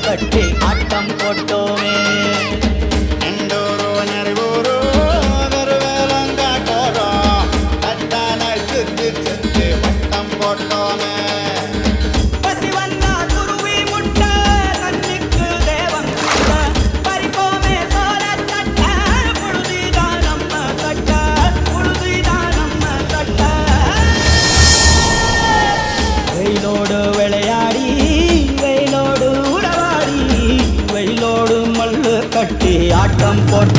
கட்டி ஆட்டம் போட்டோமே. வெயிலோடு விளையாடி வெயிலோடு உறவாடி வெயிலோடு மல்லு கட்டி ஆட்டம் போட்டு